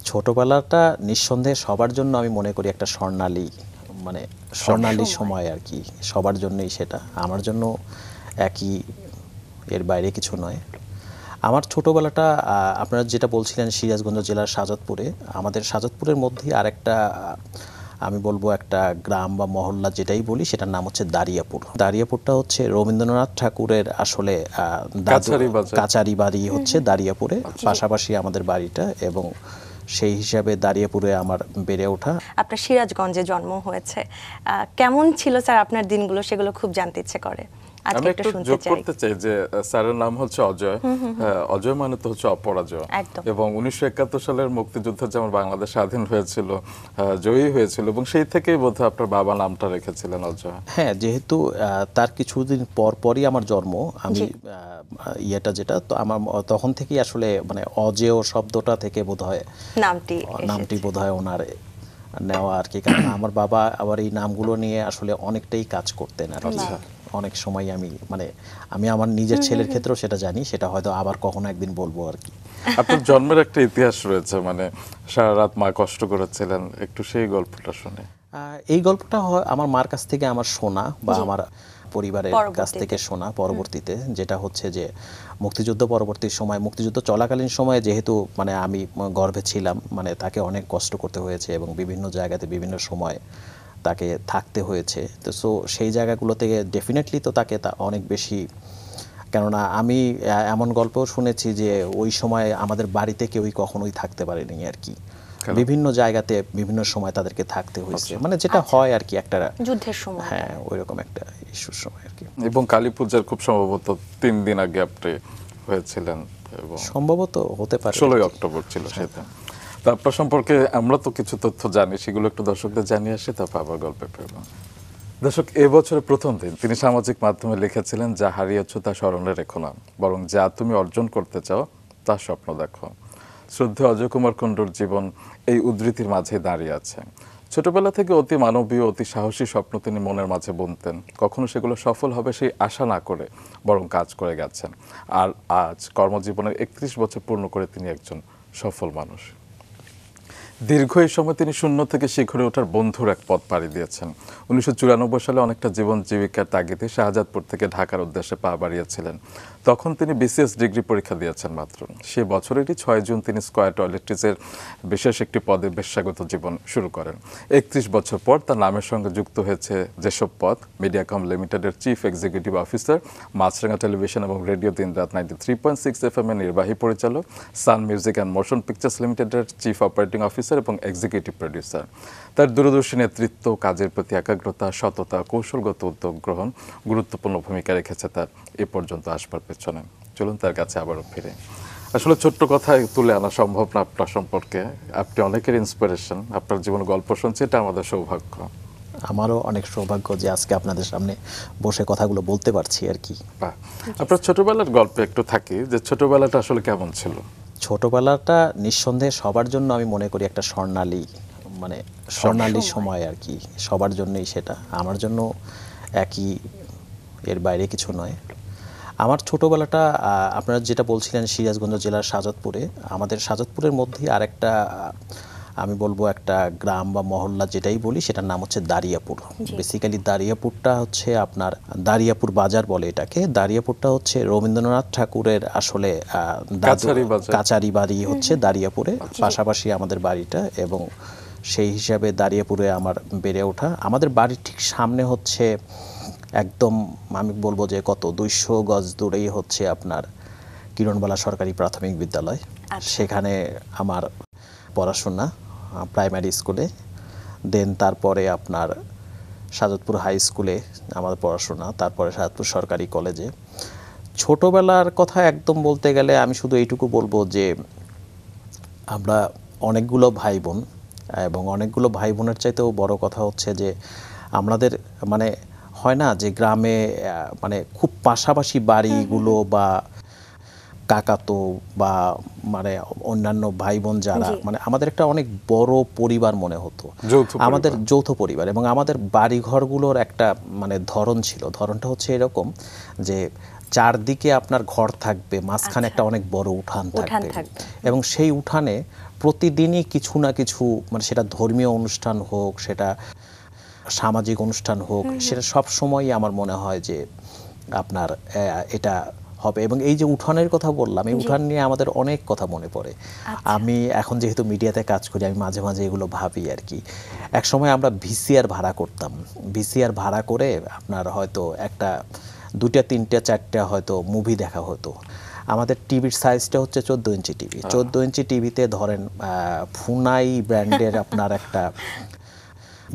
ছোটবেলাটা নিঃসন্দেহে সবার জন্য আমি মনে করি একটা স্বর্ণালী সময় আর কি, সবার জন্যই সেটা। আমার জন্য একই, এর বাইরে কিছু নয়। আমার ছোটবেলাটা আপনারা যেটা বলছিলেন সিরাজগঞ্জ জেলার শাহজাদপুরে, আমাদের শাহজাদপুরের মধ্যেই আরেকটা আমি বলবো একটা গ্রাম বা মহল্লা যেটাই বলি সেটার নাম হচ্ছে দারিয়াপুর। দারিয়াপুরটা হচ্ছে রবীন্দ্রনাথ ঠাকুরের আসলে কাচারি বাড়ি হচ্ছে দারিয়াপুরে, পাশাপাশি আমাদের বাড়িটা, এবং সেই হিসাবে দারিয়াপুরে আমার বেড়ে ওঠা। আপনার সিরাজগঞ্জে জন্ম হয়েছে, কেমন ছিল স্যার আপনার দিনগুলো, সেগুলো খুব জানতে ইচ্ছে করে। আমি একটু যোগ করতে চাই যে স্যারের নাম হচ্ছে অজয়। অজয় মানে তো হচ্ছে অপরাজয়, এবং 1971 সালের মুক্তিযুদ্ধে যেমন বাংলাদেশ স্বাধীন হয়েছিল, জয়ী হয়েছিল, এবং সেই থেকেই বোধহয় আপনার বাবা নামটা রেখেছিলেন অজয়। হ্যাঁ, যেহেতু তার কিছুদিন পরই আমার জন্ম, আমি যেটা তো আমার তখন থেকেই আসলে মানে অজেয় শব্দটা থেকে বোধহয় নামটি বোধহয় ওনার নেওয়া আর কি। কারণ আমার বাবা আবার এই নামগুলো নিয়ে আসলে অনেকটাই কাজ করতেন আর কি। অনেক সময় আমি আমার নিজের ছেলের ক্ষেত্রেও সেটা জানি, সেটা হয়তো আবার কখনো একদিন বলবো আর কি। আপনার জন্মের একটা ইতিহাস রয়েছে, মানে সারা রাত মা কষ্ট করেছিলেন, একটু সেই গল্পটা শুনে। এই গল্পটা আমার মার কাছ থেকে আমার শোনা বা আমার পরিবারের কাছ থেকে শোনা পরবর্তীতে, যেটা হচ্ছে যে মুক্তিযুদ্ধ পরবর্তী সময়, মুক্তিযুদ্ধ চলাকালীন সময়ে যেহেতু আমি গর্ভে ছিলাম, তাকে অনেক কষ্ট করতে হয়েছে এবং বিভিন্ন জায়গাতে বিভিন্ন সময় তাকে থাকতে হয়েছে। তো সেই জায়গাগুলো থেকে ডেফিনেটলি তো তাকে অনেক বেশি, কেননা আমি এমন গল্প শুনেছি যে ওই সময় আমাদের বাড়িতে কেউই কখনোই থাকতে পারেনি আর কি। বিভিন্ন জায়গাতে বিভিন্ন সময় তাদেরকে থাকতে হয়েছে, যেটা হয় আর কি একটা যুদ্ধের সময়। হ্যাঁ, ওইরকম একটা ইস্যুর সময় আর কি। এবং কালী পূজার খুব সম্ভবত 3 দিন আগে আপনি হয়েছিলেন, এবং সম্ভবত হতে পারে 16 অক্টোবর ছিল সেটা। তো আপনার সম্পর্কে আমরা তো কিছু তথ্য জানি, সেগুলো একটু দর্শকদের জানিয়ে আসি, তারপর আবার গল্পে ফিরবো। দর্শক, এবছরের প্রথম দিন তিনি সামাজিক মাধ্যমে লিখেছিলেন, যা হারিয়েছ তা স্মরণে রেখো না, বরং যা তুমি অর্জন করতে চাও তা স্বপ্ন দেখো। শ্রদ্ধেয় অজয় কুমার কুণ্ডুর জীবন এই উদ্ধৃতির মাঝে দাঁড়িয়ে আছে। ছোটবেলা থেকে অতি মানবীয়, অতি সাহসী স্বপ্ন তিনি মনের মাঝে বুনতেন। কখনো সেগুলো সফল হবে সেই আশা না করে বরং কাজ করে গেছেন। আর আজ কর্মজীবনের 31 বছর পূর্ণ করে তিনি একজন সফল মানুষ। দীর্ঘ এই সময় তিনি শূন্য থেকে শিখরে ওঠার বন্ধুর এক পথ পাড়ি দিয়েছেন। 1994 সালে অনেকটা জীবন জীবিকার তাগিদে শাহজাদপুর থেকে ঢাকার উদ্দেশ্যে পা বাড়িয়েছিলেন। তখন তিনি বিসিএস ডিগ্রি পরীক্ষা দিয়েছেন মাত্র। সে বছরেরই 6 জুন তিনি স্কয়ার টয়লেট্রিজের বিশেষ একটি পদে পেশাগত জীবন শুরু করেন। 31 বছর পর তার নামের সঙ্গে যুক্ত হয়েছে যেসব পদ: মিডিয়াকম লিমিটেডের চিফ এক্সিকিউটিভ অফিসার, মাছরাঙা টেলিভিশন এবং রেডিও দিনরাত 93.6 FM এর নির্বাহী পরিচালক, সান মিউজিক অ্যান্ড মোশন পিকচার্স লিমিটেডের চিফ অপারেটিং অফিসার এবং এক্সিকিউটিভ প্রডিউসার। তার দূরদর্শী নেতৃত্ব, কাজের প্রতি একাগ্রতা, সততা, কৌশলগত উদ্যোগ গ্রহণ গুরুত্বপূর্ণ ভূমিকা রেখেছে তার এ পর্যন্ত আসবার পেছনে। চলুন তার কাছে আবারও ফিরে। আসলে ছোট্ট কথায় তুলে আনা সম্ভব না আপনার সম্পর্কে। আপনি অনেকের ইন্সপিরেশন, আপনার জীবন গল্প শুনছি, এটা আমাদের সৌভাগ্য। আমারও অনেক সৌভাগ্য যে আজকে আপনাদের সামনে বসে কথাগুলো বলতে পারছি আর কি। আপনার ছোটবেলার গল্পে একটু থাকি, যে ছোটবেলাটা আসলে কেমন ছিল? ছোটবেলাটা নিঃসন্দেহে সবার জন্য আমি মনে করি একটা স্বর্ণালী সময় আর কি, সবার জন্যই সেটা। আমার জন্য একই, এর বাইরে কিছু নয়। আমার ছোটবেলাটা আপনারা যেটা বলছিলেন সিরাজগঞ্জ জেলার শাহজাদপুরে, আমাদের শাহজাদপুরের মধ্যেই আরেকটা আমি বলবো একটা গ্রাম বা মহল্লা যেটাই বলি সেটার নাম হচ্ছে দারিয়াপুর। বেসিক্যালি দারিয়াপুরটা হচ্ছে আপনার দারিয়াপুর বাজার বলে এটাকে। দারিয়াপুরটা হচ্ছে রবীন্দ্রনাথ ঠাকুরের আসলে কাচারি বাড়ি হচ্ছে দারিয়াপুরে, পাশাপাশি আমাদের বাড়িটা, এবং সেই হিসাবে দারিয়াপুরে আমার বেড়ে ওঠা। আমাদের বাড়ির ঠিক সামনে হচ্ছে একদম আমি বলবো যে 200 গজ দূরেই হচ্ছে আপনার কিরণবালা সরকারি প্রাথমিক বিদ্যালয়। সেখানে আমার পড়াশোনা প্রাইমারি স্কুলে, দেন তারপরে আপনার শাহজাদপুর হাই স্কুলে আমার পড়াশোনা, তারপরে শাহজাদপুর সরকারি কলেজে। ছোটবেলার কথা একদম বলতে গেলে আমি শুধু এইটুকু বলবো যে আমরা অনেকগুলো ভাই বোন, এবং অনেকগুলো ভাই বোনের চাইতেও বড় কথা হচ্ছে যে আমাদের হয় না যে গ্রামে খুব পাশাপাশি বাড়িগুলো বা কাকাতো বা অন্যান্য ভাই বোন যারা আমাদের একটা অনেক বড় পরিবার মনে হতো, আমাদের যৌথ পরিবার। এবং আমাদের বাড়িঘরগুলোর একটা ধরন ছিল, ধরনটা হচ্ছে এরকম যে চারদিকে আপনার ঘর থাকবে, মাঝখানে একটা অনেক বড় উঠান থাকবে, এবং সেই উঠানে প্রতিদিনই কিছু না কিছু, মানে সেটা ধর্মীয় অনুষ্ঠান হোক, সেটা সামাজিক অনুষ্ঠান হোক, সেটা সব সময়ই আমার মনে হয় যে আপনার এটা হবে। এবং এই যে উঠানের কথা বললাম, এই উঠান নিয়ে আমাদের অনেক কথা মনে পড়ে। আমি এখন যেহেতু মিডিয়াতে কাজ করি, আমি মাঝে মাঝে এগুলো ভাবি আর কি। এক সময় আমরা ভিসিআর ভাড়া করতাম, ভিসিআর ভাড়া করে আপনার হয়তো একটা 2টা 3টা 4টা হয়তো মুভি দেখা হতো। আমাদের টিভির সাইজটা হচ্ছে 14 ইঞ্চি টিভি। 14 ইঞ্চি টিভিতে ধরেন ফুনাই ব্র্যান্ডের আপনার একটা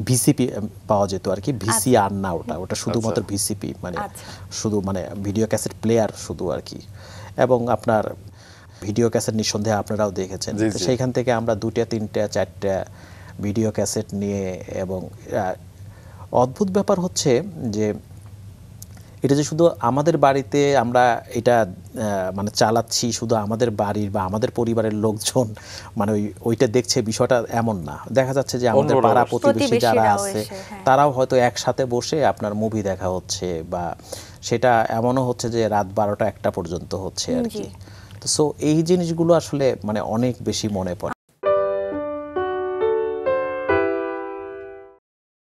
ভিসিপি পাওয়া যেত আর কি। ভিসিআর না, ওটা শুধুমাত্র ভিসিপি, মানে শুধু মানে ভিডিও ক্যাসেট প্লেয়ার শুধু আর কি। এবং আপনার ভিডিও ক্যাসেট নিঃসন্দেহে আপনারাও দেখেছেন। তো সেইখান থেকে আমরা 2টা 3টা 4টা ভিডিও ক্যাসেট নিয়ে, এবং অদ্ভুত ব্যাপার হচ্ছে যে এটা যে শুধু আমাদের বাড়িতে আমরা এটা মানে চালাচ্ছি, শুধু আমাদের বাড়ির বা আমাদের পরিবারের লোকজন মানে ওইটা দেখছে, বিষয়টা এমন না। দেখা যাচ্ছে যে আমাদের পাড়া প্রতিবেশী যারা আছে তারাও হয়তো একসাথে বসে আপনার মুভি দেখা হচ্ছে, বা সেটা এমনও হচ্ছে যে রাত 12টা 1টা পর্যন্ত হচ্ছে আর কি। তো সো এই জিনিসগুলো আসলে মানে অনেক বেশি মনে পড়ে।